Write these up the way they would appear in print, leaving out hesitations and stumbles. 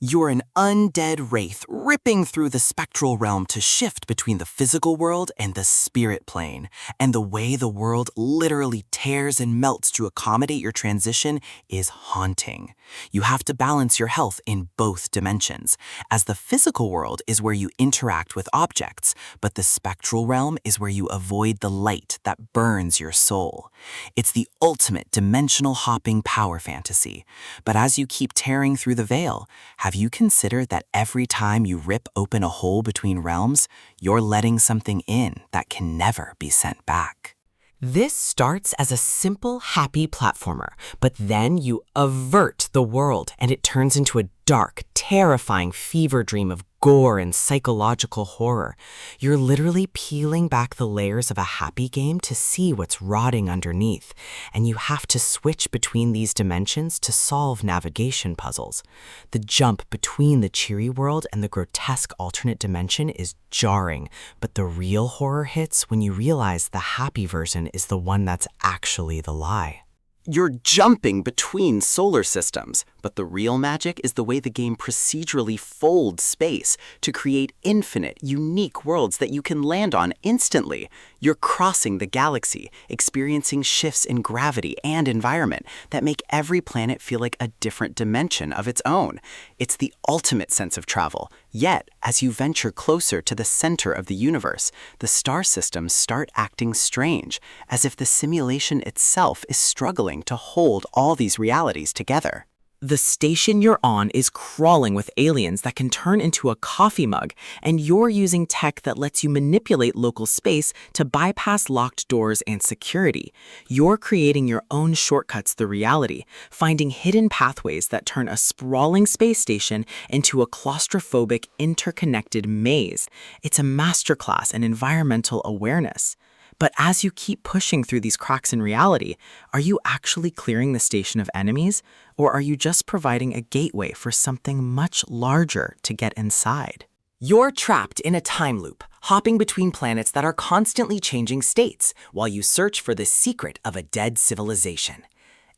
You're an undead wraith ripping through the spectral realm to shift between the physical world and the spirit plane. And the way the world literally tears and melts to accommodate your transition is haunting. You have to balance your health in both dimensions, as the physical world is where you interact with objects, but the spectral realm is where you avoid the light that burns your soul. It's the ultimate dimensional hopping power fantasy. But as you keep tearing through the veil, have you considered that every time you rip open a hole between realms, you're letting something in that can never be sent back? This starts as a simple, happy platformer, but then you avert the world and it turns into a dark, terrifying fever dream of gore and psychological horror. You're literally peeling back the layers of a happy game to see what's rotting underneath, and you have to switch between these dimensions to solve navigation puzzles. The jump between the cheery world and the grotesque alternate dimension is jarring, but the real horror hits when you realize the happy version is the one that's actually the lie. You're jumping between solar systems, but the real magic is the way the game procedurally folds space to create infinite, unique worlds that you can land on instantly. You're crossing the galaxy, experiencing shifts in gravity and environment that make every planet feel like a different dimension of its own. It's the ultimate sense of travel. Yet, as you venture closer to the center of the universe, the star systems start acting strange, as if the simulation itself is struggling to hold all these realities together. The station you're on is crawling with aliens that can turn into a coffee mug, and you're using tech that lets you manipulate local space to bypass locked doors and security. You're creating your own shortcuts through reality, finding hidden pathways that turn a sprawling space station into a claustrophobic, interconnected maze. It's a masterclass in environmental awareness. But as you keep pushing through these cracks in reality, are you actually clearing the station of enemies, or are you just providing a gateway for something much larger to get inside? You're trapped in a time loop, hopping between planets that are constantly changing states while you search for the secret of a dead civilization.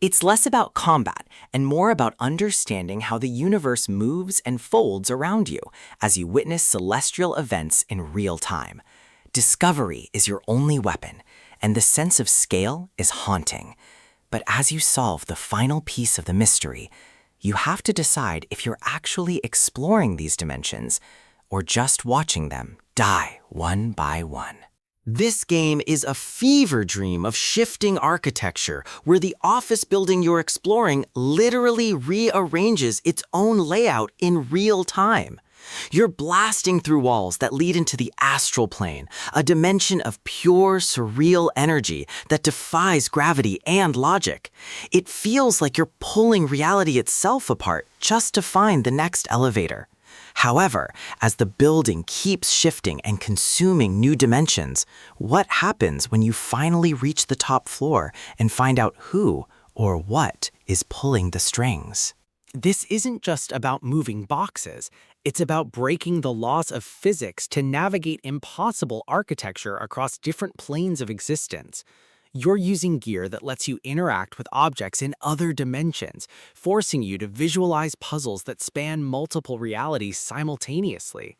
It's less about combat and more about understanding how the universe moves and folds around you as you witness celestial events in real time. Discovery is your only weapon, and the sense of scale is haunting. But as you solve the final piece of the mystery, you have to decide if you're actually exploring these dimensions or just watching them die one by one. This game is a fever dream of shifting architecture, where the office building you're exploring literally rearranges its own layout in real time. You're blasting through walls that lead into the astral plane, a dimension of pure, surreal energy that defies gravity and logic. It feels like you're pulling reality itself apart just to find the next elevator. However, as the building keeps shifting and consuming new dimensions, what happens when you finally reach the top floor and find out who or what is pulling the strings? This isn't just about moving boxes. It's about breaking the laws of physics to navigate impossible architecture across different planes of existence. You're using gear that lets you interact with objects in other dimensions, forcing you to visualize puzzles that span multiple realities simultaneously.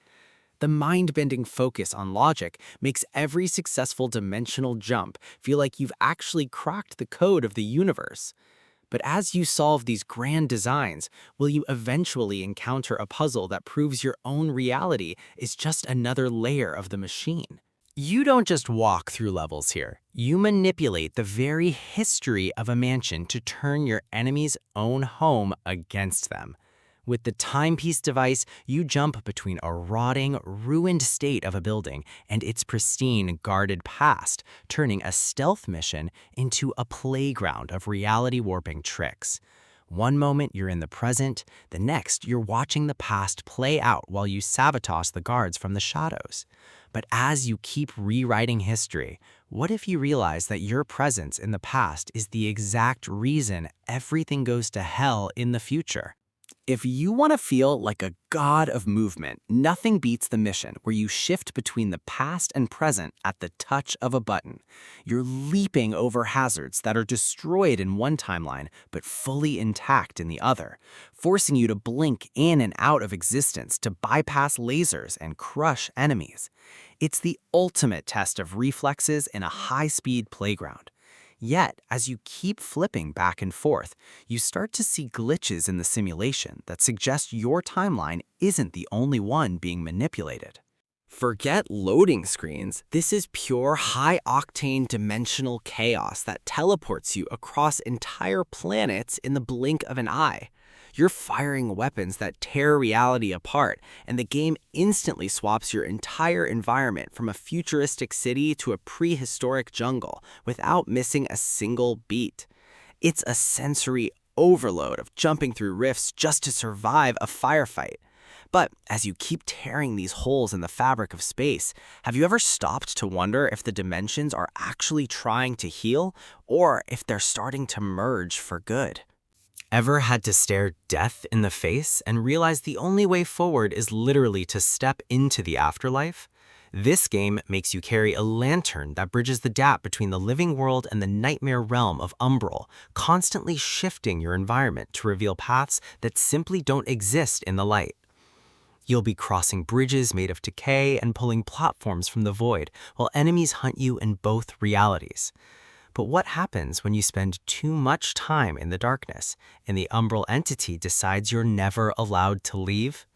The mind-bending focus on logic makes every successful dimensional jump feel like you've actually cracked the code of the universe. But as you solve these grand designs, will you eventually encounter a puzzle that proves your own reality is just another layer of the machine? You don't just walk through levels here. You manipulate the very history of a mansion to turn your enemy's own home against them. With the timepiece device, you jump between a rotting, ruined state of a building and its pristine, guarded past, turning a stealth mission into a playground of reality-warping tricks. One moment you're in the present, the next you're watching the past play out while you sabotage the guards from the shadows. But as you keep rewriting history, what if you realize that your presence in the past is the exact reason everything goes to hell in the future? If you want to feel like a god of movement, nothing beats the mission where you shift between the past and present at the touch of a button. You're leaping over hazards that are destroyed in one timeline but fully intact in the other, forcing you to blink in and out of existence to bypass lasers and crush enemies. It's the ultimate test of reflexes in a high-speed playground. Yet, as you keep flipping back and forth, you start to see glitches in the simulation that suggest your timeline isn't the only one being manipulated. Forget loading screens. This is pure high-octane dimensional chaos that teleports you across entire planets in the blink of an eye. You're firing weapons that tear reality apart, and the game instantly swaps your entire environment from a futuristic city to a prehistoric jungle without missing a single beat. It's a sensory overload of jumping through rifts just to survive a firefight. But as you keep tearing these holes in the fabric of space, have you ever stopped to wonder if the dimensions are actually trying to heal, or if they're starting to merge for good? Ever had to stare death in the face and realize the only way forward is literally to step into the afterlife? This game makes you carry a lantern that bridges the gap between the living world and the nightmare realm of Umbral, constantly shifting your environment to reveal paths that simply don't exist in the light. You'll be crossing bridges made of decay and pulling platforms from the void, while enemies hunt you in both realities. But what happens when you spend too much time in the darkness, and the Umbral entity decides you're never allowed to leave?